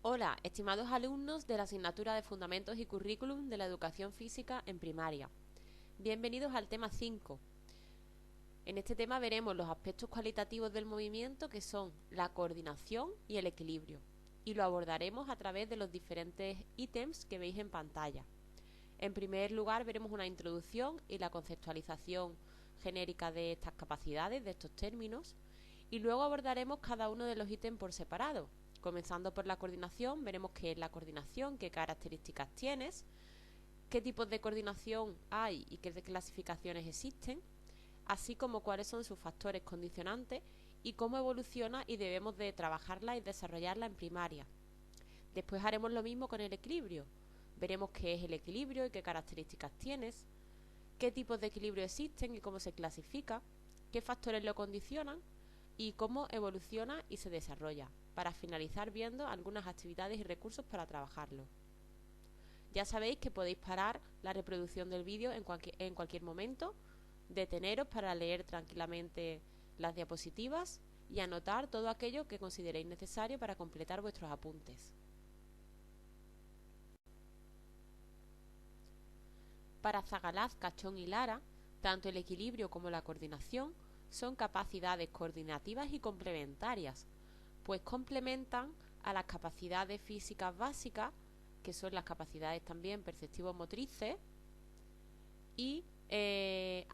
Hola, estimados alumnos de la asignatura de Fundamentos y Currículum de la Educación Física en Primaria. Bienvenidos al tema 5. En este tema veremos los aspectos cualitativos del movimiento, que son la coordinación y el equilibrio, y lo abordaremos a través de los diferentes ítems que veis en pantalla. En primer lugar veremos una introducción y la conceptualización genérica de estas capacidades, de estos términos, y luego abordaremos cada uno de los ítems por separado. Comenzando por la coordinación, veremos qué es la coordinación, qué características tiene, qué tipos de coordinación hay y qué clasificaciones existen, así como cuáles son sus factores condicionantes y cómo evoluciona y debemos de trabajarla y desarrollarla en primaria. Después haremos lo mismo con el equilibrio. Veremos qué es el equilibrio y qué características tiene, qué tipos de equilibrio existen y cómo se clasifica, qué factores lo condicionan y cómo evoluciona y se desarrolla, para finalizar viendo algunas actividades y recursos para trabajarlo. Ya sabéis que podéis parar la reproducción del vídeo en cualquier momento, deteneros para leer tranquilamente las diapositivas y anotar todo aquello que consideréis necesario para completar vuestros apuntes. Para Zagalaz, Cachón y Lara, tanto el equilibrio como la coordinación son capacidades coordinativas y complementarias, pues complementan a las capacidades físicas básicas, que son las capacidades también perceptivo-motrices, y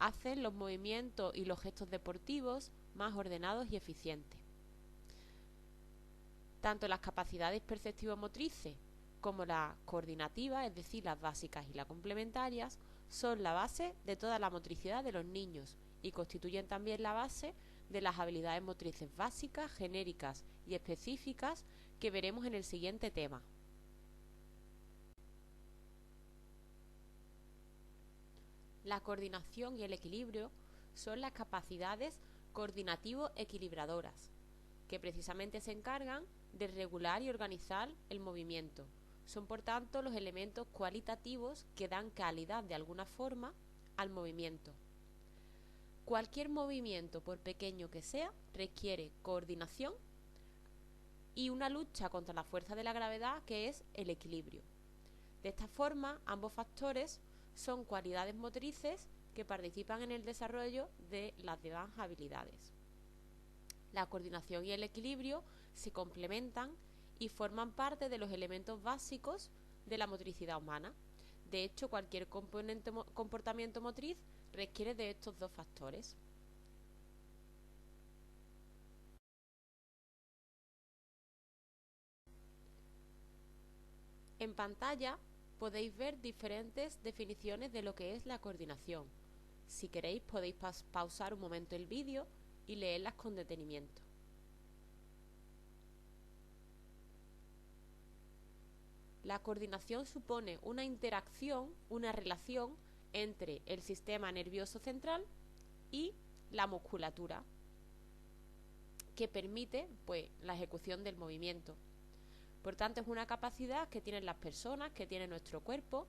hacen los movimientos y los gestos deportivos más ordenados y eficientes. Tanto las capacidades perceptivo-motrices como las coordinativas, es decir, las básicas y las complementarias, son la base de toda la motricidad de los niños y constituyen también la base de las habilidades motrices básicas, genéricas y específicas que veremos en el siguiente tema. La coordinación y el equilibrio son las capacidades coordinativo-equilibradoras, que precisamente se encargan de regular y organizar el movimiento. Son por tanto los elementos cualitativos que dan calidad de alguna forma al movimiento. Cualquier movimiento, por pequeño que sea, requiere coordinación y una lucha contra la fuerza de la gravedad, que es el equilibrio. De esta forma, ambos factores son cualidades motrices que participan en el desarrollo de las demás habilidades. La coordinación y el equilibrio se complementan y forman parte de los elementos básicos de la motricidad humana. De hecho, cualquier comportamiento motriz requiere de estos dos factores. En pantalla podéis ver diferentes definiciones de lo que es la coordinación. Si queréis podéis pausar un momento el vídeo y leerlas con detenimiento. La coordinación supone una interacción, una relación entre el sistema nervioso central y la musculatura, que permite la ejecución del movimiento. Por tanto, es una capacidad que tienen las personas, que tiene nuestro cuerpo,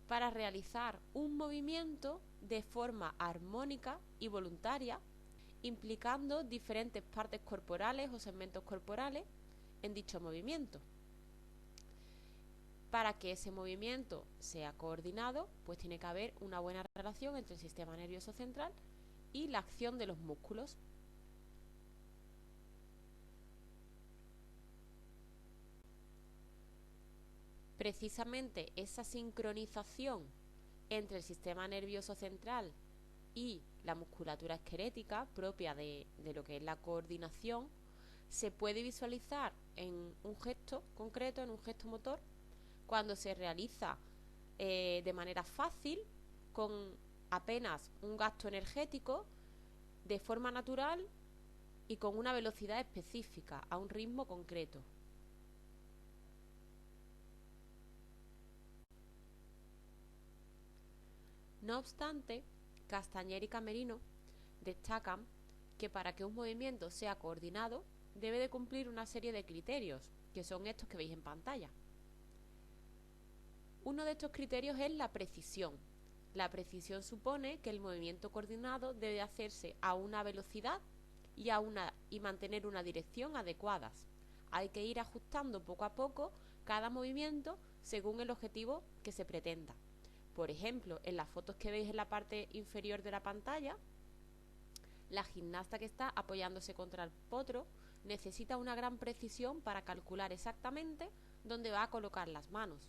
para realizar un movimiento de forma armónica y voluntaria, implicando diferentes partes corporales o segmentos corporales en dicho movimiento. Para que ese movimiento sea coordinado, pues tiene que haber una buena relación entre el sistema nervioso central y la acción de los músculos. Precisamente esa sincronización entre el sistema nervioso central y la musculatura esquelética propia de lo que es la coordinación se puede visualizar en un gesto concreto, en un gesto motor, cuando se realiza de manera fácil, con apenas un gasto energético, de forma natural y con una velocidad específica, a un ritmo concreto. No obstante, Castañer y Camerino destacan que para que un movimiento sea coordinado debe de cumplir una serie de criterios, que son estos que veis en pantalla. Uno de estos criterios es la precisión. La precisión supone que el movimiento coordinado debe hacerse a una velocidad y mantener una dirección adecuadas, hay que ir ajustando poco a poco cada movimiento según el objetivo que se pretenda. Por ejemplo, en las fotos que veis en la parte inferior de la pantalla, la gimnasta que está apoyándose contra el potro necesita una gran precisión para calcular exactamente dónde va a colocar las manos.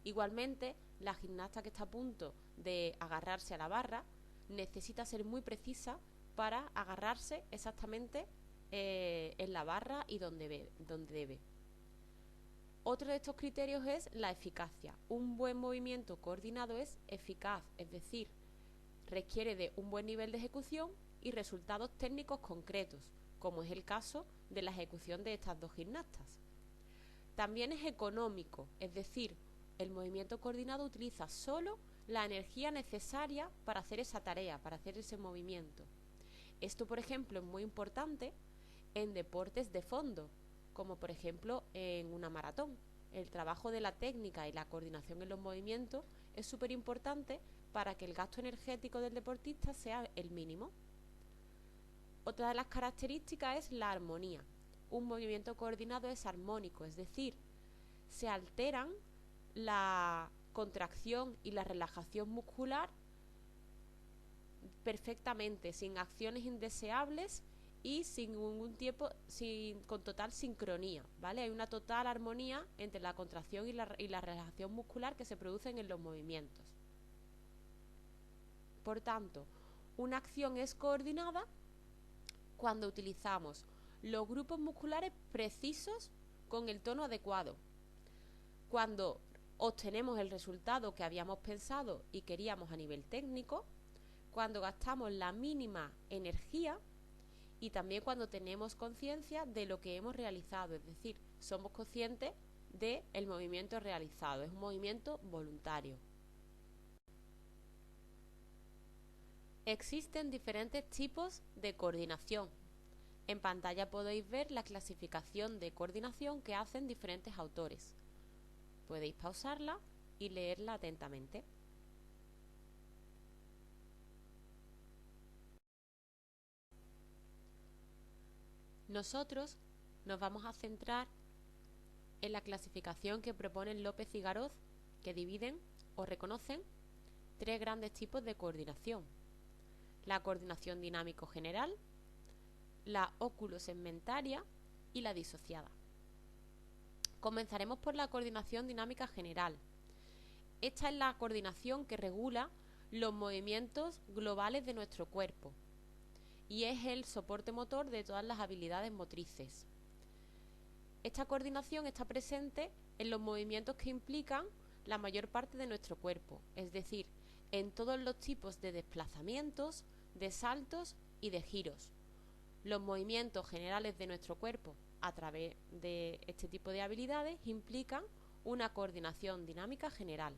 Igualmente, la gimnasta que está a punto de agarrarse a la barra necesita ser muy precisa para agarrarse exactamente en la barra y donde debe. Otro de estos criterios es la eficacia. Un buen movimiento coordinado es eficaz, es decir, requiere de un buen nivel de ejecución y resultados técnicos concretos, como es el caso de la ejecución de estas dos gimnastas. También es económico, es decir, el movimiento coordinado utiliza solo la energía necesaria para hacer esa tarea, para hacer ese movimiento. Esto, por ejemplo, es muy importante en deportes de fondo, como por ejemplo en una maratón. El trabajo de la técnica y la coordinación en los movimientos es súper importante para que el gasto energético del deportista sea el mínimo. Otra de las características es la armonía. Un movimiento coordinado es armónico, es decir, se alteran la contracción y la relajación muscular perfectamente, sin acciones indeseables y con total sincronía, ¿vale? Hay una total armonía entre la contracción y la relajación muscular que se producen en los movimientos. Por tanto, una acción es coordinada cuando utilizamos los grupos musculares precisos con el tono adecuado, cuando obtenemos el resultado que habíamos pensado y queríamos a nivel técnico, cuando gastamos la mínima energía y también cuando tenemos conciencia de lo que hemos realizado, es decir, somos conscientes del movimiento realizado, es un movimiento voluntario. Existen diferentes tipos de coordinación. En pantalla podéis ver la clasificación de coordinación que hacen diferentes autores. Podéis pausarla y leerla atentamente. Nosotros nos vamos a centrar en la clasificación que proponen López y Garoz, que dividen o reconocen tres grandes tipos de coordinación: la coordinación dinámico general, la óculo-segmentaria y la disociada. Comenzaremos por la coordinación dinámica general. Esta es la coordinación que regula los movimientos globales de nuestro cuerpo y es el soporte motor de todas las habilidades motrices. Esta coordinación está presente en los movimientos que implican la mayor parte de nuestro cuerpo, es decir, en todos los tipos de desplazamientos, de saltos y de giros. Los movimientos generales de nuestro cuerpo a través de este tipo de habilidades implican una coordinación dinámica general.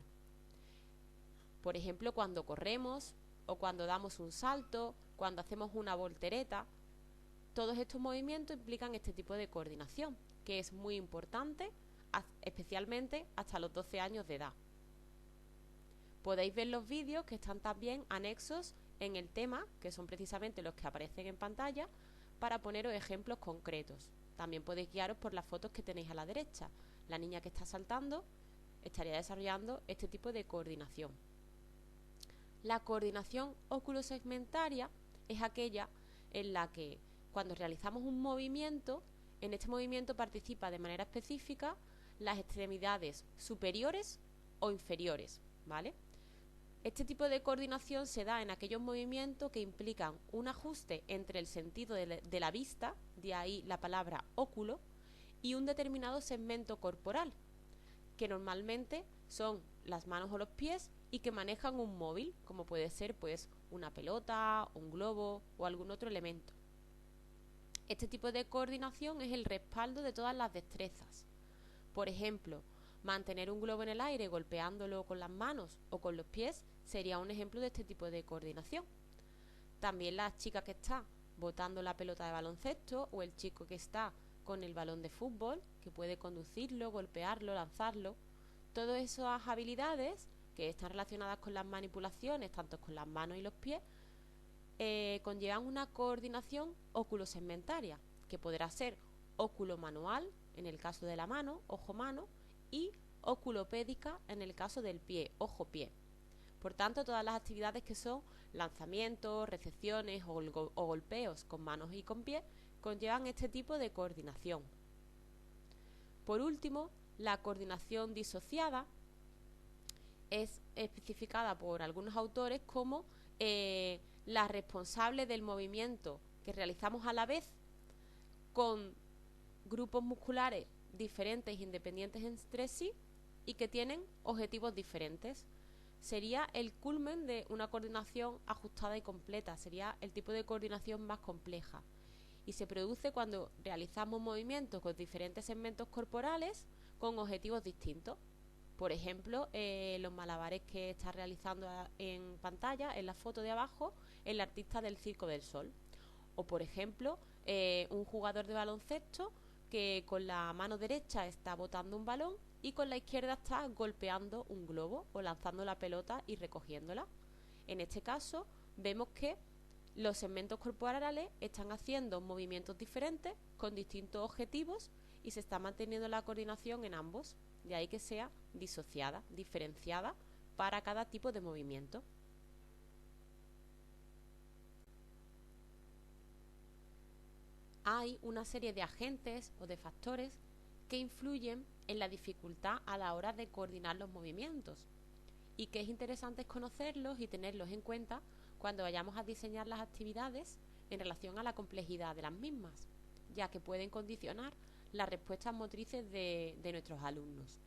Por ejemplo, cuando corremos o cuando damos un salto, cuando hacemos una voltereta, todos estos movimientos implican este tipo de coordinación, que es muy importante, especialmente hasta los 12 años de edad. Podéis ver los vídeos que están también anexos en el tema, que son precisamente los que aparecen en pantalla, para poneros ejemplos concretos. También podéis guiaros por las fotos que tenéis a la derecha. La niña que está saltando estaría desarrollando este tipo de coordinación. La coordinación óculo-segmentaria es aquella en la que cuando realizamos un movimiento, en este movimiento participa de manera específica las extremidades superiores o inferiores, ¿vale? Este tipo de coordinación se da en aquellos movimientos que implican un ajuste entre el sentido de la vista, de ahí la palabra óculo, y un determinado segmento corporal, que normalmente son las manos o los pies y que manejan un móvil, como puede ser pues una pelota, un globo o algún otro elemento. Este tipo de coordinación es el respaldo de todas las destrezas. Por ejemplo, mantener un globo en el aire golpeándolo con las manos o con los pies sería un ejemplo de este tipo de coordinación. También la chica que está botando la pelota de baloncesto o el chico que está con el balón de fútbol, que puede conducirlo, golpearlo, lanzarlo. Todas esas habilidades que están relacionadas con las manipulaciones, tanto con las manos y los pies, conllevan una coordinación óculo-segmentaria, que podrá ser óculo manual, en el caso de la mano, ojo-mano, y oculopédica en el caso del pie, ojo-pie. Por tanto, todas las actividades que son lanzamientos, recepciones o golpeos con manos y con pies conllevan este tipo de coordinación. Por último, la coordinación disociada es especificada por algunos autores como la responsable del movimiento que realizamos a la vez con grupos musculares diferentes e independientes entre sí y que tienen objetivos diferentes. Sería el culmen de una coordinación ajustada y completa, sería el tipo de coordinación más compleja y se produce cuando realizamos movimientos con diferentes segmentos corporales con objetivos distintos. Por ejemplo, los malabares que está realizando en pantalla, en la foto de abajo, el artista del Circo del Sol. O, por ejemplo, un jugador de baloncesto que con la mano derecha está botando un balón y con la izquierda está golpeando un globo o lanzando la pelota y recogiéndola. En este caso, vemos que los segmentos corporales están haciendo movimientos diferentes con distintos objetivos y se está manteniendo la coordinación en ambos. De ahí que sea disociada, diferenciada para cada tipo de movimiento. Hay una serie de agentes o de factores que influyen en la dificultad a la hora de coordinar los movimientos y que es interesante conocerlos y tenerlos en cuenta cuando vayamos a diseñar las actividades en relación a la complejidad de las mismas, ya que pueden condicionar las respuestas motrices de nuestros alumnos.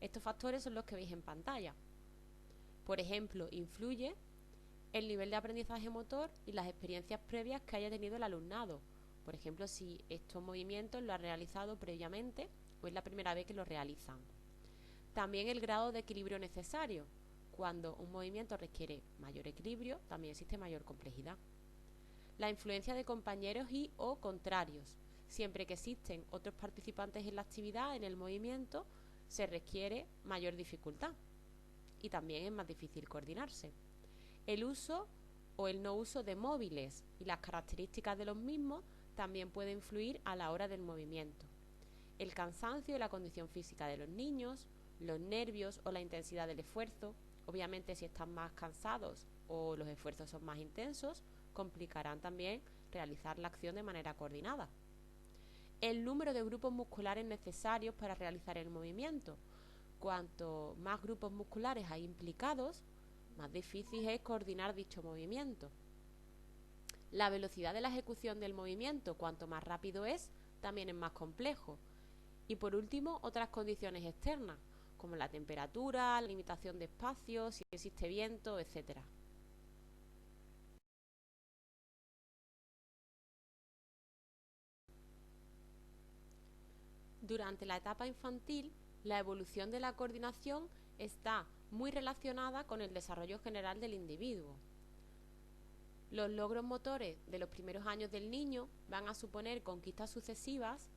Estos factores son los que veis en pantalla. Por ejemplo, influye el nivel de aprendizaje motor y las experiencias previas que haya tenido el alumnado. Por ejemplo, si estos movimientos lo ha realizado previamente o es la primera vez que lo realizan. También el grado de equilibrio necesario. Cuando un movimiento requiere mayor equilibrio, también existe mayor complejidad. La influencia de compañeros y o contrarios. Siempre que existen otros participantes en la actividad, en el movimiento, se requiere mayor dificultad y también es más difícil coordinarse. El uso o el no uso de móviles y las características de los mismos también puede influir a la hora del movimiento. El cansancio y la condición física de los niños, los nervios o la intensidad del esfuerzo, obviamente si están más cansados o los esfuerzos son más intensos, complicarán también realizar la acción de manera coordinada. El número de grupos musculares necesarios para realizar el movimiento. Cuanto más grupos musculares hay implicados, más difícil es coordinar dicho movimiento. La velocidad de la ejecución del movimiento, cuanto más rápido es, también es más complejo. Y por último, otras condiciones externas, como la temperatura, la limitación de espacio, si existe viento, etc. Durante la etapa infantil, la evolución de la coordinación está muy relacionada con el desarrollo general del individuo. Los logros motores de los primeros años del niño van a suponer conquistas sucesivas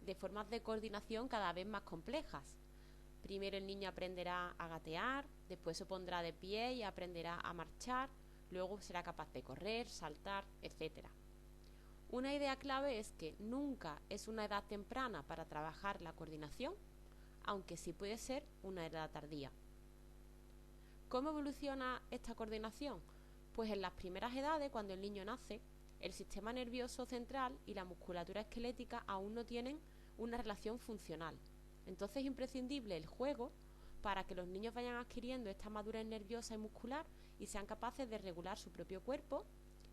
de formas de coordinación cada vez más complejas. Primero el niño aprenderá a gatear, después se pondrá de pie y aprenderá a marchar, luego será capaz de correr, saltar, etc. Una idea clave es que nunca es una edad temprana para trabajar la coordinación, aunque sí puede ser una edad tardía. ¿Cómo evoluciona esta coordinación? Pues en las primeras edades, cuando el niño nace, el sistema nervioso central y la musculatura esquelética aún no tienen una relación funcional. Entonces es imprescindible el juego para que los niños vayan adquiriendo esta madurez nerviosa y muscular y sean capaces de regular su propio cuerpo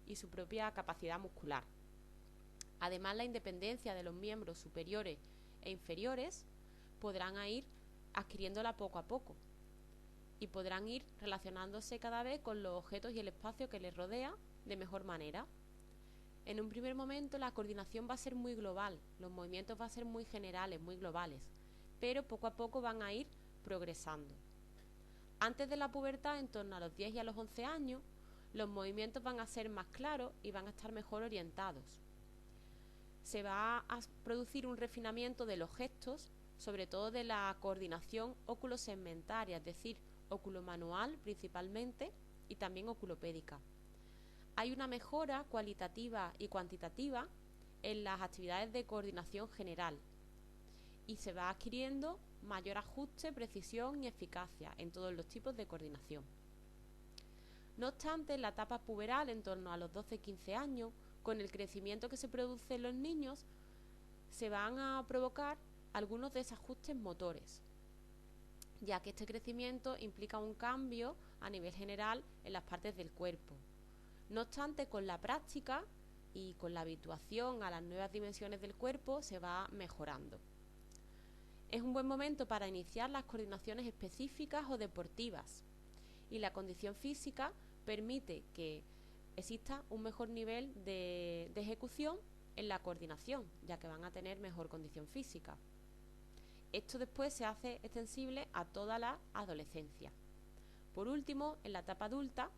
y su propia capacidad muscular. Además, la independencia de los miembros superiores e inferiores podrán ir adquiriéndola poco a poco y podrán ir relacionándose cada vez con los objetos y el espacio que les rodea de mejor manera. En un primer momento la coordinación va a ser muy global, los movimientos van a ser muy generales, muy globales, pero poco a poco van a ir progresando. Antes de la pubertad, en torno a los 10 y a los 11 años, los movimientos van a ser más claros y van a estar mejor orientados. Se va a producir un refinamiento de los gestos, sobre todo de la coordinación oculosegmentaria, es decir, oculomanual principalmente y también oculopédica. Hay una mejora cualitativa y cuantitativa en las actividades de coordinación general y se va adquiriendo mayor ajuste, precisión y eficacia en todos los tipos de coordinación. No obstante, en la etapa puberal, en torno a los 12-15 años, con el crecimiento que se produce en los niños, se van a provocar algunos desajustes motores, ya que este crecimiento implica un cambio a nivel general en las partes del cuerpo. No obstante, con la práctica y con la habituación a las nuevas dimensiones del cuerpo se va mejorando. Es un buen momento para iniciar las coordinaciones específicas o deportivas, y la condición física permite que exista un mejor nivel de ejecución en la coordinación, ya que van a tener mejor condición física. Esto después se hace extensible a toda la adolescencia. Por último, en la etapa adulta,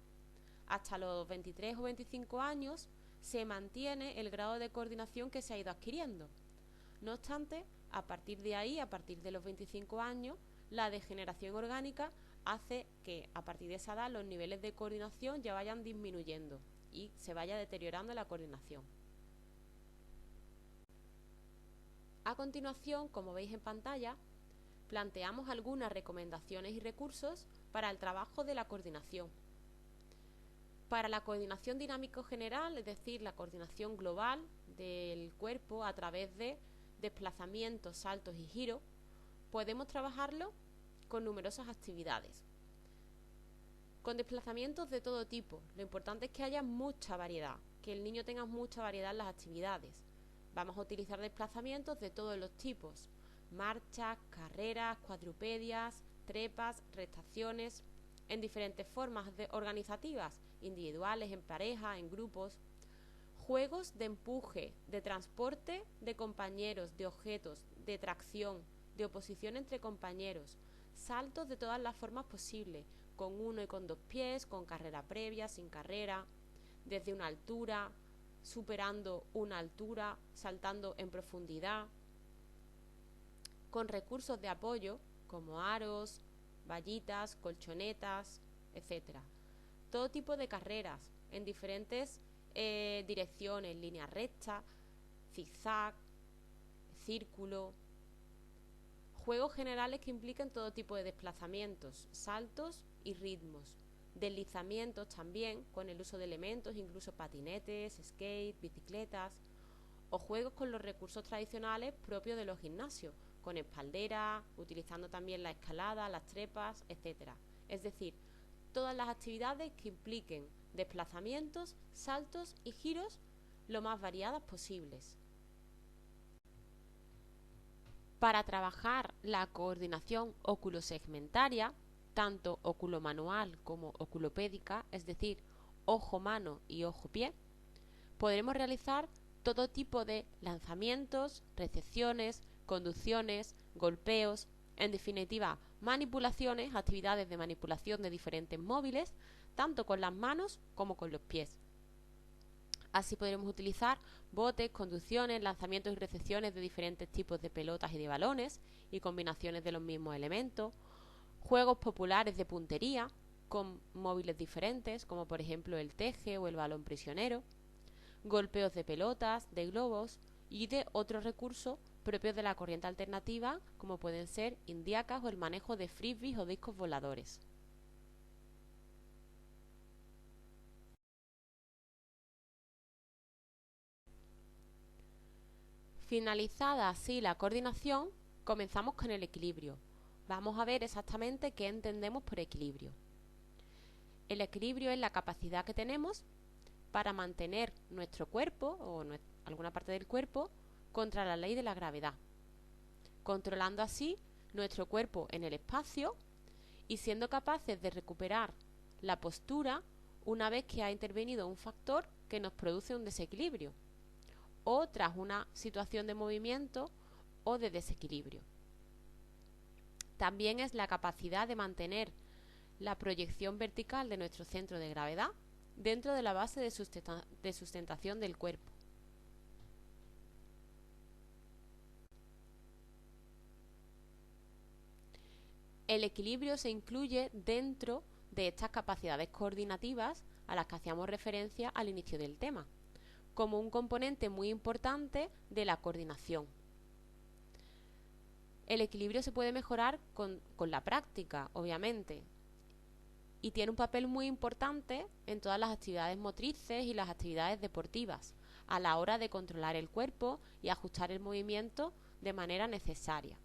hasta los 23 o 25 años, se mantiene el grado de coordinación que se ha ido adquiriendo. No obstante, a partir de ahí, a partir de los 25 años, la degeneración orgánica hace que a partir de esa edad los niveles de coordinación ya vayan disminuyendo y se vaya deteriorando la coordinación. A continuación, como veis en pantalla, planteamos algunas recomendaciones y recursos para el trabajo de la coordinación. Para la coordinación dinámico general, es decir, la coordinación global del cuerpo a través de desplazamientos, saltos y giros, podemos trabajarlo con numerosas actividades. Con desplazamientos de todo tipo, lo importante es que haya mucha variedad, que el niño tenga mucha variedad en las actividades. Vamos a utilizar desplazamientos de todos los tipos: marchas, carreras, cuadrupedias, trepas, rectaciones, en diferentes formas organizativas, individuales, en pareja, en grupos. Juegos de empuje, de transporte de compañeros, de objetos, de tracción, de oposición entre compañeros, saltos de todas las formas posibles, con uno y con 2 pies, con carrera previa, sin carrera, desde una altura, superando una altura, saltando en profundidad, con recursos de apoyo como aros, vallitas, colchonetas, etc. Todo tipo de carreras en diferentes direcciones: línea recta, zigzag, círculo. Juegos generales que implican todo tipo de desplazamientos, saltos y ritmos. Deslizamientos también, con el uso de elementos, incluso patinetes, skate, bicicletas. O juegos con los recursos tradicionales propios de los gimnasios, con espaldera, utilizando también la escalada, las trepas, etc. Es decir, todas las actividades que impliquen desplazamientos, saltos y giros lo más variadas posibles. Para trabajar la coordinación oculosegmentaria, tanto oculomanual como oculopédica, es decir, ojo-mano y ojo-pie, podremos realizar todo tipo de lanzamientos, recepciones, conducciones, golpeos, en definitiva, manipulaciones, actividades de manipulación de diferentes móviles, tanto con las manos como con los pies. Así podremos utilizar botes, conducciones, lanzamientos y recepciones de diferentes tipos de pelotas y de balones y combinaciones de los mismos elementos, juegos populares de puntería con móviles diferentes, como por ejemplo el teje o el balón prisionero, golpeos de pelotas, de globos y de otros recursos propios de la corriente alternativa, como pueden ser indiacas o el manejo de frisbees o discos voladores. Finalizada así la coordinación, comenzamos con el equilibrio. Vamos a ver exactamente qué entendemos por equilibrio. El equilibrio es la capacidad que tenemos para mantener nuestro cuerpo o alguna parte del cuerpo contra la ley de la gravedad, controlando así nuestro cuerpo en el espacio y siendo capaces de recuperar la postura una vez que ha intervenido un factor que nos produce un desequilibrio o tras una situación de movimiento o de desequilibrio. También es la capacidad de mantener la proyección vertical de nuestro centro de gravedad dentro de la base de sustentación del cuerpo. El equilibrio se incluye dentro de estas capacidades coordinativas a las que hacíamos referencia al inicio del tema, como un componente muy importante de la coordinación. El equilibrio se puede mejorar con la práctica, obviamente, y tiene un papel muy importante en todas las actividades motrices y las actividades deportivas, a la hora de controlar el cuerpo y ajustar el movimiento de manera necesaria.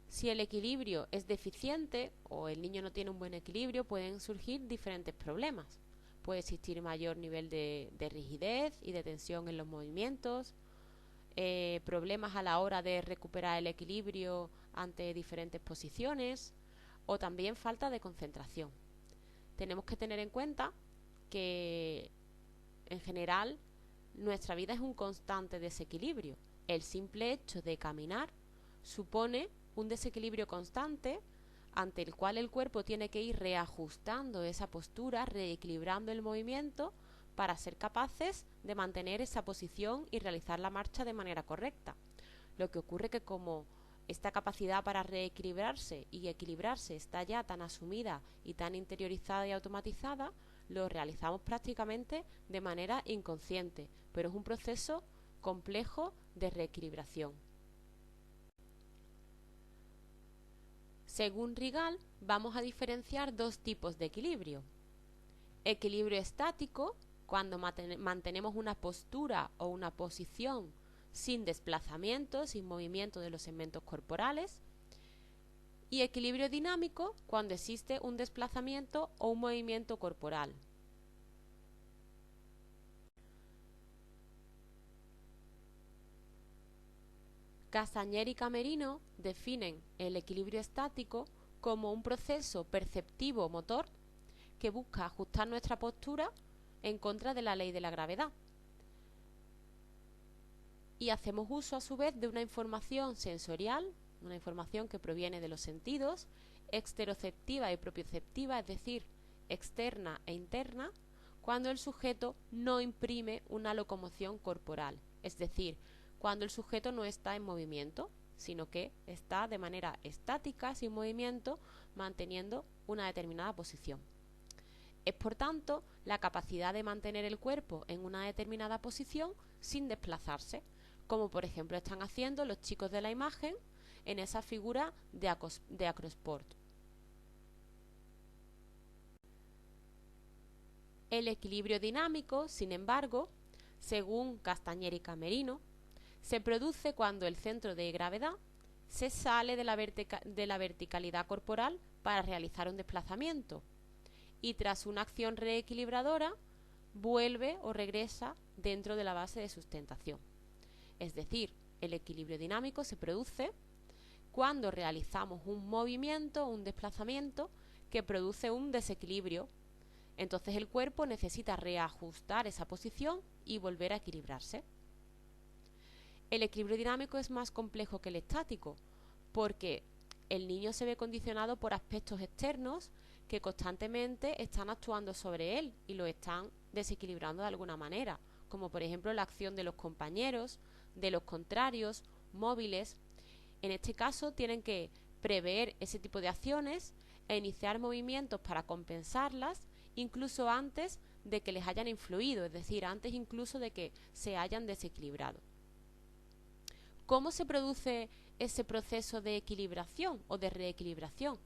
Si el equilibrio es deficiente o el niño no tiene un buen equilibrio, pueden surgir diferentes problemas. Puede existir mayor nivel de rigidez y de tensión en los movimientos, problemas a la hora de recuperar el equilibrio ante diferentes posiciones o también falta de concentración. Tenemos que tener en cuenta que en general nuestra vida es un constante desequilibrio. El simple hecho de caminar supone un desequilibrio constante ante el cual el cuerpo tiene que ir reajustando esa postura, reequilibrando el movimiento para ser capaces de mantener esa posición y realizar la marcha de manera correcta. Lo que ocurre que como esta capacidad para reequilibrarse y equilibrarse está ya tan asumida y tan interiorizada y automatizada, lo realizamos prácticamente de manera inconsciente, pero es un proceso complejo de reequilibración. Según Rigal, vamos a diferenciar dos tipos de equilibrio. Equilibrio estático, cuando mantenemos una postura o una posición sin desplazamiento, sin movimiento de los segmentos corporales. Y equilibrio dinámico, cuando existe un desplazamiento o un movimiento corporal. Castañer y Camerino definen el equilibrio estático como un proceso perceptivo motor que busca ajustar nuestra postura en contra de la ley de la gravedad. Y hacemos uso a su vez de una información sensorial, una información que proviene de los sentidos, exteroceptiva y propioceptiva, es decir, externa e interna, cuando el sujeto no imprime una locomoción corporal, es decir, cuando el sujeto no está en movimiento, sino que está de manera estática, sin movimiento, manteniendo una determinada posición. Es por tanto la capacidad de mantener el cuerpo en una determinada posición sin desplazarse, como por ejemplo están haciendo los chicos de la imagen en esa figura de acrosport. El equilibrio dinámico, sin embargo, según Castañer y Camerino, se produce cuando el centro de gravedad se sale de la verticalidad corporal para realizar un desplazamiento y tras una acción reequilibradora vuelve o regresa dentro de la base de sustentación. Es decir, el equilibrio dinámico se produce cuando realizamos un movimiento, un desplazamiento que produce un desequilibrio. Entonces el cuerpo necesita reajustar esa posición y volver a equilibrarse. El equilibrio dinámico es más complejo que el estático, porque el niño se ve condicionado por aspectos externos que constantemente están actuando sobre él y lo están desequilibrando de alguna manera, como por ejemplo la acción de los compañeros, de los contrarios, móviles. En este caso tienen que prever ese tipo de acciones e iniciar movimientos para compensarlas, incluso antes de que les hayan influido, es decir, antes incluso de que se hayan desequilibrado. ¿Cómo se produce ese proceso de equilibración o de reequilibración?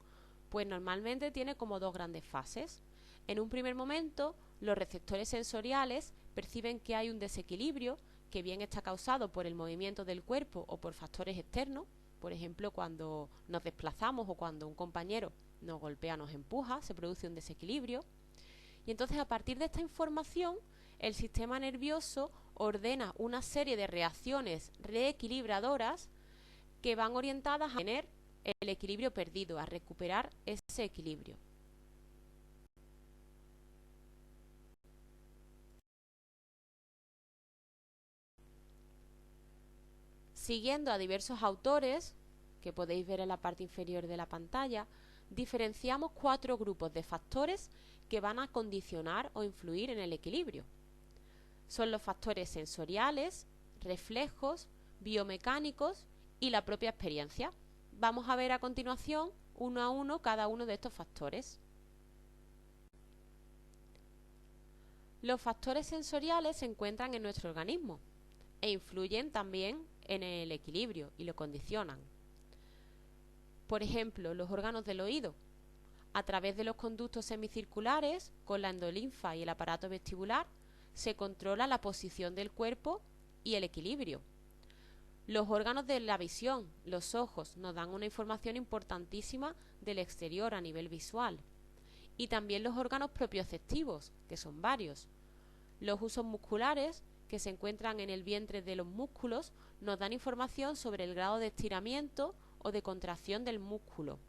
Pues normalmente tiene como dos grandes fases. En un primer momento, los receptores sensoriales perciben que hay un desequilibrio que bien está causado por el movimiento del cuerpo o por factores externos, por ejemplo, cuando nos desplazamos o cuando un compañero nos golpea, nos empuja, se produce un desequilibrio. Y entonces a partir de esta información, el sistema nervioso ordena una serie de reacciones reequilibradoras que van orientadas a tener el equilibrio perdido, a recuperar ese equilibrio. Siguiendo a diversos autores, que podéis ver en la parte inferior de la pantalla, diferenciamos 4 grupos de factores que van a condicionar o influir en el equilibrio. Son los factores sensoriales, reflejos, biomecánicos y la propia experiencia. Vamos a ver a continuación uno a uno cada uno de estos factores. Los factores sensoriales se encuentran en nuestro organismo e influyen también en el equilibrio y lo condicionan. Por ejemplo, los órganos del oído. A través de los conductos semicirculares, con la endolinfa y el aparato vestibular, se controla la posición del cuerpo y el equilibrio. Los órganos de la visión, los ojos, nos dan una información importantísima del exterior a nivel visual. Y también los órganos propioceptivos, que son varios. Los husos musculares, que se encuentran en el vientre de los músculos, nos dan información sobre el grado de estiramiento o de contracción del músculo.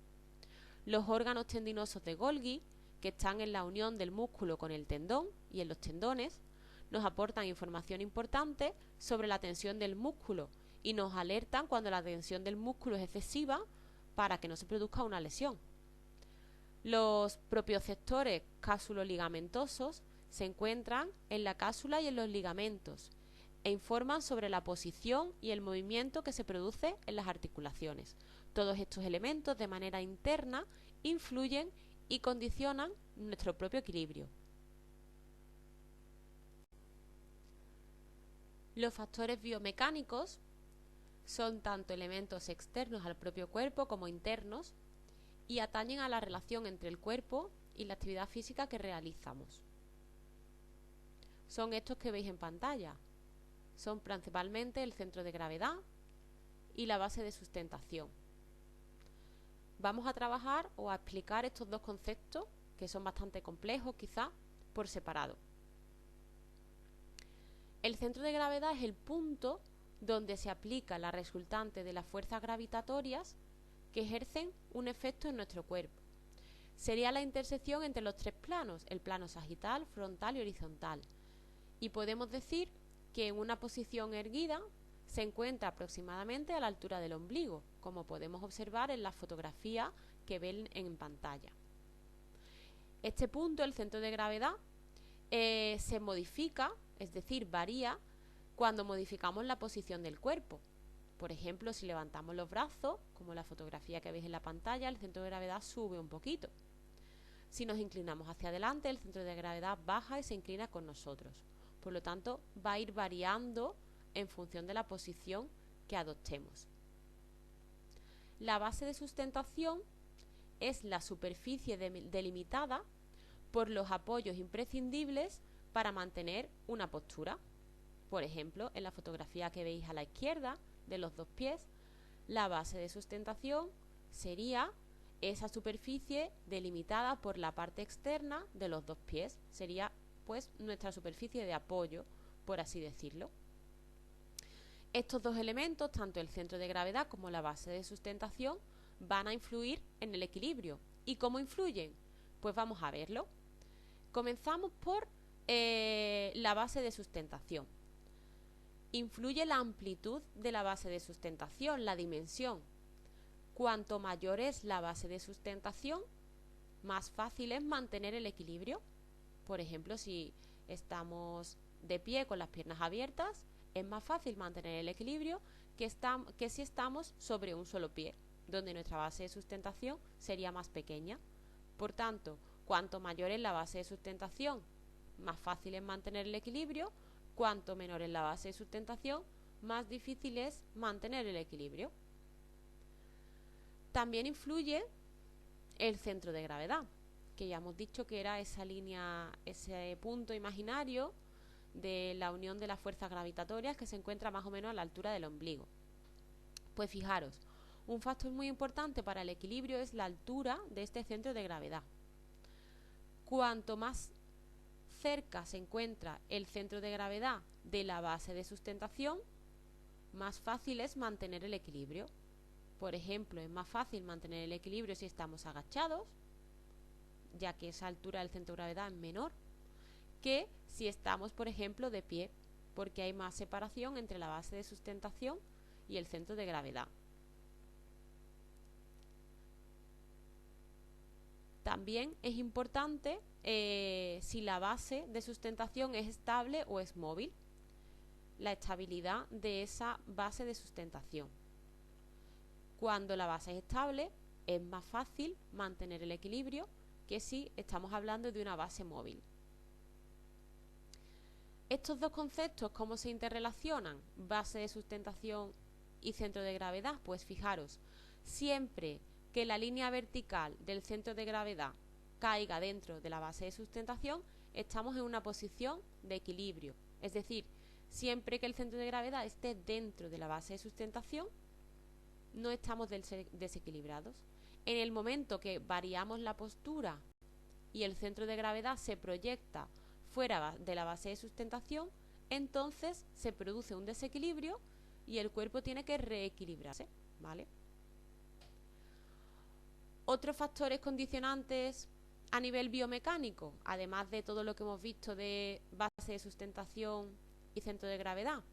Los órganos tendinosos de Golgi, que están en la unión del músculo con el tendón y en los tendones, nos aportan información importante sobre la tensión del músculo y nos alertan cuando la tensión del músculo es excesiva para que no se produzca una lesión. Los propioceptores cásulo-ligamentosos se encuentran en la cápsula y en los ligamentos e informan sobre la posición y el movimiento que se produce en las articulaciones. Todos estos elementos de manera interna influyen y condicionan nuestro propio equilibrio. Los factores biomecánicos son tanto elementos externos al propio cuerpo como internos y atañen a la relación entre el cuerpo y la actividad física que realizamos. Son estos que veis en pantalla. Son principalmente el centro de gravedad y la base de sustentación. Vamos a trabajar o a explicar estos dos conceptos, que son bastante complejos quizá, por separado. El centro de gravedad es el punto donde se aplica la resultante de las fuerzas gravitatorias que ejercen un efecto en nuestro cuerpo. Sería la intersección entre los tres planos, el plano sagital, frontal y horizontal. Y podemos decir que en una posición erguida se encuentra aproximadamente a la altura del ombligo, como podemos observar en la fotografía que ven en pantalla. Este punto, el centro de gravedad, se modifica, es decir, varía cuando modificamos la posición del cuerpo. Por ejemplo, si levantamos los brazos, como la fotografía que veis en la pantalla, el centro de gravedad sube un poquito. Si nos inclinamos hacia adelante, el centro de gravedad baja y se inclina con nosotros. Por lo tanto, va a ir variando en función de la posición que adoptemos. La base de sustentación es la superficie delimitada por los apoyos imprescindibles para mantener una postura. Por ejemplo, en la fotografía que veis a la izquierda de los dos pies, la base de sustentación sería esa superficie delimitada por la parte externa de los dos pies. Sería pues nuestra superficie de apoyo, por así decirlo. Estos dos elementos, tanto el centro de gravedad como la base de sustentación, van a influir en el equilibrio. ¿Y cómo influyen? Pues vamos a verlo. Comenzamos por la base de sustentación. Influye la amplitud de la base de sustentación, la dimensión. Cuanto mayor es la base de sustentación, más fácil es mantener el equilibrio. Por ejemplo, si estamos de pie con las piernas abiertas, es más fácil mantener el equilibrio que si estamos sobre un solo pie, donde nuestra base de sustentación sería más pequeña. Por tanto, cuanto mayor es la base de sustentación, más fácil es mantener el equilibrio. Cuanto menor es la base de sustentación, más difícil es mantener el equilibrio. También influye el centro de gravedad, que ya hemos dicho que era esa línea, ese punto imaginario de la unión de las fuerzas gravitatorias que se encuentra más o menos a la altura del ombligo. Pues fijaros, un factor muy importante para el equilibrio es la altura de este centro de gravedad. Cuanto más cerca se encuentra el centro de gravedad de la base de sustentación, más fácil es mantener el equilibrio. Por ejemplo, es más fácil mantener el equilibrio si estamos agachados, ya que esa altura del centro de gravedad es menor, que si estamos, por ejemplo, de pie, porque hay más separación entre la base de sustentación y el centro de gravedad. También es importante si la base de sustentación es estable o es móvil, la estabilidad de esa base de sustentación. Cuando la base es estable, es más fácil mantener el equilibrio que si estamos hablando de una base móvil. Estos dos conceptos, ¿cómo se interrelacionan? Base de sustentación y centro de gravedad? Pues fijaros, siempre que la línea vertical del centro de gravedad caiga dentro de la base de sustentación, estamos en una posición de equilibrio. Es decir, siempre que el centro de gravedad esté dentro de la base de sustentación, no estamos desequilibrados. En el momento que variamos la postura y el centro de gravedad se proyecta fuera de la base de sustentación, entonces se produce un desequilibrio y el cuerpo tiene que reequilibrarse, ¿vale? Otros factores condicionantes a nivel biomecánico, además de todo lo que hemos visto de base de sustentación y centro de gravedad,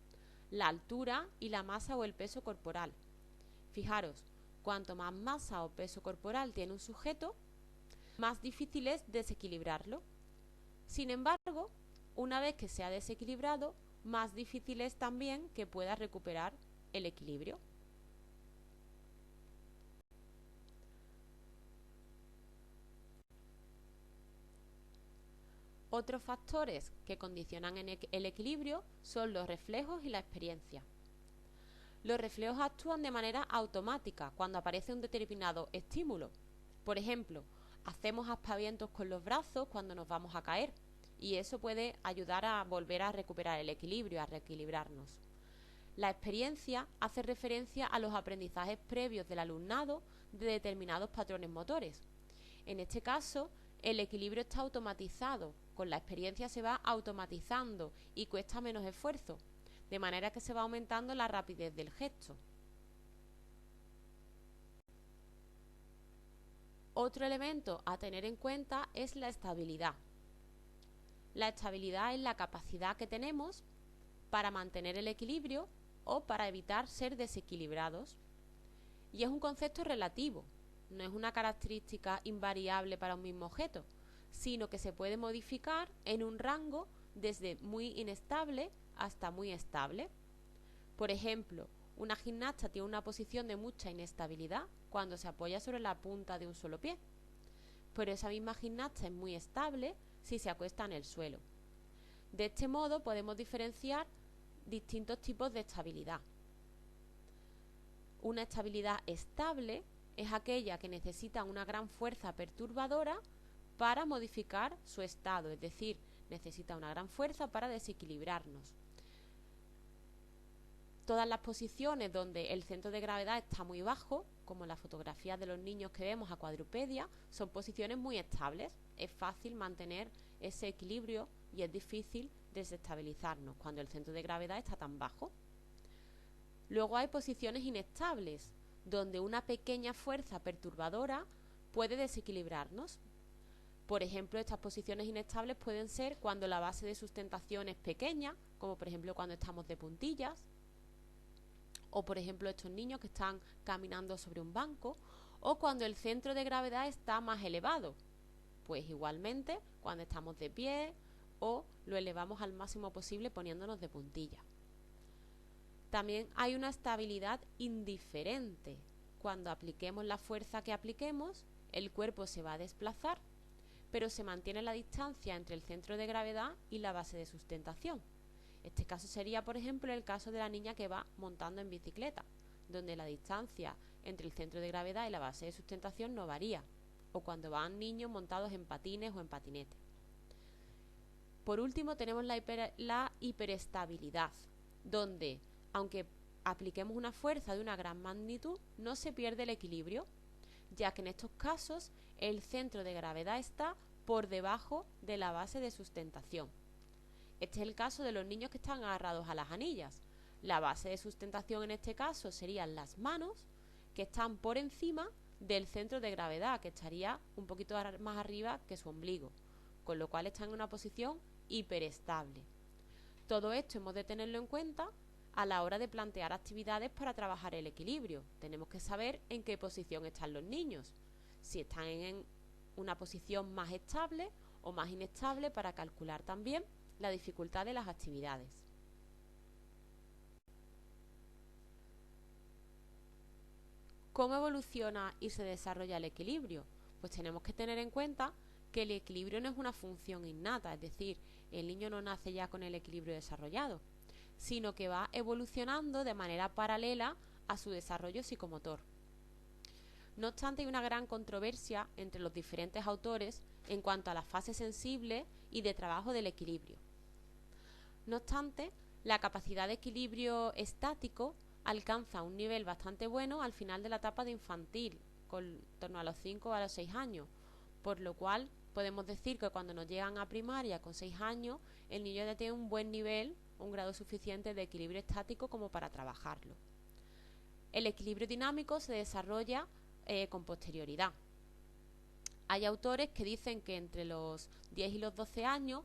la altura y la masa o el peso corporal. Fijaros, cuanto más masa o peso corporal tiene un sujeto, más difícil es desequilibrarlo. Sin embargo, una vez que se ha desequilibrado, más difícil es también que pueda recuperar el equilibrio. Otros factores que condicionan el equilibrio son los reflejos y la experiencia. Los reflejos actúan de manera automática cuando aparece un determinado estímulo. Por ejemplo, hacemos aspavientos con los brazos cuando nos vamos a caer y eso puede ayudar a volver a recuperar el equilibrio, a reequilibrarnos. La experiencia hace referencia a los aprendizajes previos del alumnado de determinados patrones motores. En este caso, el equilibrio está automatizado, con la experiencia se va automatizando y cuesta menos esfuerzo, de manera que se va aumentando la rapidez del gesto. Otro elemento a tener en cuenta es la estabilidad. La estabilidad es la capacidad que tenemos para mantener el equilibrio o para evitar ser desequilibrados. Y es un concepto relativo, no es una característica invariable para un mismo objeto, sino que se puede modificar en un rango desde muy inestable hasta muy estable. Por ejemplo, una gimnasta tiene una posición de mucha inestabilidad cuando se apoya sobre la punta de un solo pie, pero esa misma gimnasta es muy estable si se acuesta en el suelo. De este modo podemos diferenciar distintos tipos de estabilidad. Una estabilidad estable es aquella que necesita una gran fuerza perturbadora para modificar su estado, es decir, necesita una gran fuerza para desequilibrarnos. Todas las posiciones donde el centro de gravedad está muy bajo, como las fotografías de los niños que vemos a cuadrupedia, son posiciones muy estables. Es fácil mantener ese equilibrio y es difícil desestabilizarnos cuando el centro de gravedad está tan bajo. Luego hay posiciones inestables, donde una pequeña fuerza perturbadora puede desequilibrarnos. Por ejemplo, estas posiciones inestables pueden ser cuando la base de sustentación es pequeña, como por ejemplo cuando estamos de puntillas, o por ejemplo estos niños que están caminando sobre un banco, o cuando el centro de gravedad está más elevado, pues igualmente cuando estamos de pie o lo elevamos al máximo posible poniéndonos de puntilla. También hay una estabilidad indiferente. Cuando apliquemos la fuerza que apliquemos, el cuerpo se va a desplazar, pero se mantiene la distancia entre el centro de gravedad y la base de sustentación. Este caso sería, por ejemplo, el caso de la niña que va montando en bicicleta, donde la distancia entre el centro de gravedad y la base de sustentación no varía, o cuando van niños montados en patines o en patinetes. Por último, tenemos la hiperestabilidad, donde, aunque apliquemos una fuerza de una gran magnitud, no se pierde el equilibrio, ya que en estos casos el centro de gravedad está por debajo de la base de sustentación. Este es el caso de los niños que están agarrados a las anillas. La base de sustentación en este caso serían las manos, que están por encima del centro de gravedad, que estaría un poquito más arriba que su ombligo, con lo cual están en una posición hiperestable. Todo esto hemos de tenerlo en cuenta a la hora de plantear actividades para trabajar el equilibrio. Tenemos que saber en qué posición están los niños, si están en una posición más estable o más inestable, para calcular también la dificultad de las actividades. ¿Cómo evoluciona y se desarrolla el equilibrio? Pues tenemos que tener en cuenta que el equilibrio no es una función innata, es decir, el niño no nace ya con el equilibrio desarrollado, sino que va evolucionando de manera paralela a su desarrollo psicomotor. No obstante, hay una gran controversia entre los diferentes autores en cuanto a la fase sensible y de trabajo del equilibrio. No obstante, la capacidad de equilibrio estático alcanza un nivel bastante bueno al final de la etapa de infantil, en torno a los 5 o a los 6 años, por lo cual podemos decir que cuando nos llegan a primaria con 6 años, el niño ya tiene un buen nivel, un grado suficiente de equilibrio estático como para trabajarlo. El equilibrio dinámico se desarrolla con posterioridad. Hay autores que dicen que entre los 10 y los 12 años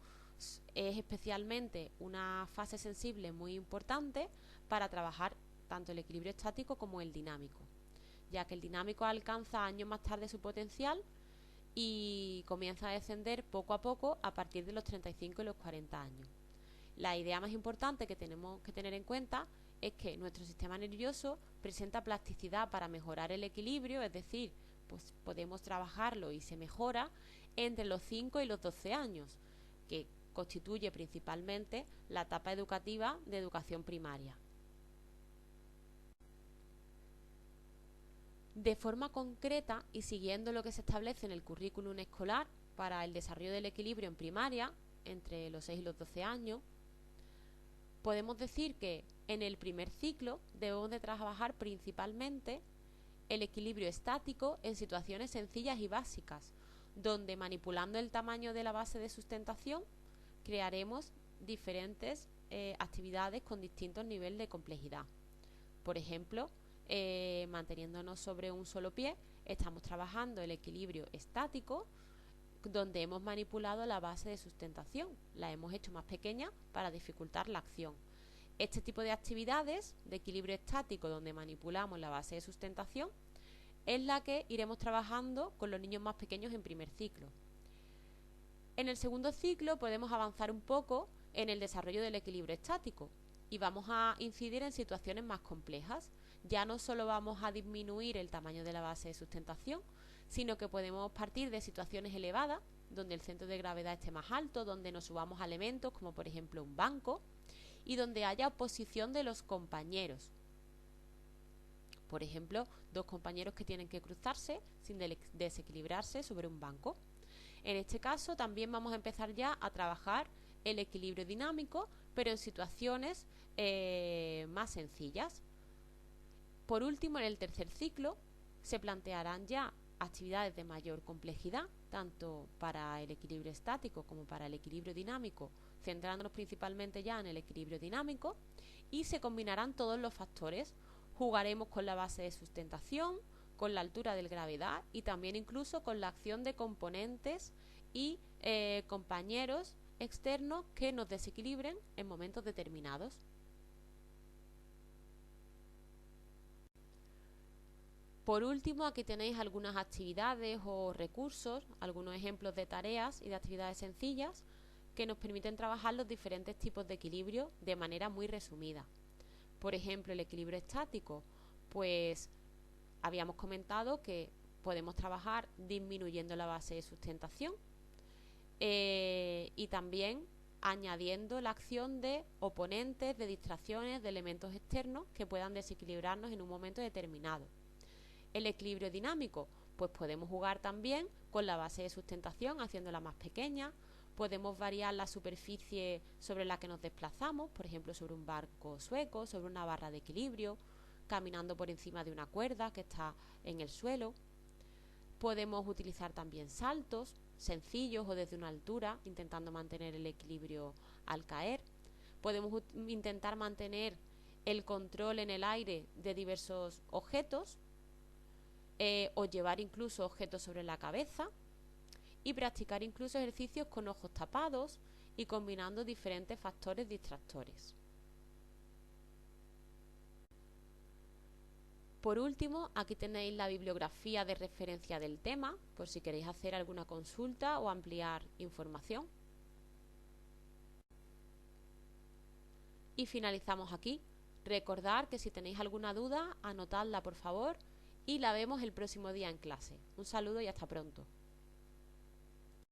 es especialmente una fase sensible muy importante para trabajar tanto el equilibrio estático como el dinámico, ya que el dinámico alcanza años más tarde su potencial y comienza a descender poco a poco a partir de los 35 y los 40 años. La idea más importante que tenemos que tener en cuenta es que nuestro sistema nervioso presenta plasticidad para mejorar el equilibrio, es decir, pues podemos trabajarlo y se mejora entre los 5 y los 12 años, que constituye principalmente la etapa educativa de educación primaria. De forma concreta y siguiendo lo que se establece en el currículum escolar para el desarrollo del equilibrio en primaria, entre los 6 y los 12 años, podemos decir que en el primer ciclo debemos de trabajar principalmente el equilibrio estático en situaciones sencillas y básicas, donde manipulando el tamaño de la base de sustentación crearemos diferentes actividades con distintos niveles de complejidad. Por ejemplo, manteniéndonos sobre un solo pie, estamos trabajando el equilibrio estático, donde hemos manipulado la base de sustentación, la hemos hecho más pequeña para dificultar la acción. Este tipo de actividades de equilibrio estático donde manipulamos la base de sustentación es la que iremos trabajando con los niños más pequeños en primer ciclo. En el segundo ciclo podemos avanzar un poco en el desarrollo del equilibrio estático y vamos a incidir en situaciones más complejas. Ya no solo vamos a disminuir el tamaño de la base de sustentación, sino que podemos partir de situaciones elevadas, donde el centro de gravedad esté más alto, donde nos subamos a elementos como por ejemplo un banco y donde haya oposición de los compañeros. Por ejemplo, dos compañeros que tienen que cruzarse sin desequilibrarse sobre un banco. En este caso también vamos a empezar ya a trabajar el equilibrio dinámico, pero en situaciones más sencillas. Por último, en el tercer ciclo se plantearán ya actividades de mayor complejidad, tanto para el equilibrio estático como para el equilibrio dinámico, centrándonos principalmente ya en el equilibrio dinámico, y se combinarán todos los factores. Jugaremos con la base de sustentación, con la altura de gravedad y también incluso con la acción de componentes y compañeros externos que nos desequilibren en momentos determinados. Por último, aquí tenéis algunas actividades o recursos, algunos ejemplos de tareas y de actividades sencillas que nos permiten trabajar los diferentes tipos de equilibrio de manera muy resumida. Por ejemplo, el equilibrio estático, pues habíamos comentado que podemos trabajar disminuyendo la base de sustentación y también añadiendo la acción de oponentes, de distracciones, de elementos externos que puedan desequilibrarnos en un momento determinado. El equilibrio dinámico, pues podemos jugar también con la base de sustentación haciéndola más pequeña, podemos variar la superficie sobre la que nos desplazamos, por ejemplo sobre un barco sueco, sobre una barra de equilibrio, caminando por encima de una cuerda que está en el suelo. Podemos utilizar también saltos sencillos o desde una altura, intentando mantener el equilibrio al caer. Podemos intentar mantener el control en el aire de diversos objetos o llevar incluso objetos sobre la cabeza y practicar incluso ejercicios con ojos tapados y combinando diferentes factores distractores. Por último, aquí tenéis la bibliografía de referencia del tema, por si queréis hacer alguna consulta o ampliar información. Y finalizamos aquí. Recordad que si tenéis alguna duda, anotadla por favor y la vemos el próximo día en clase. Un saludo y hasta pronto.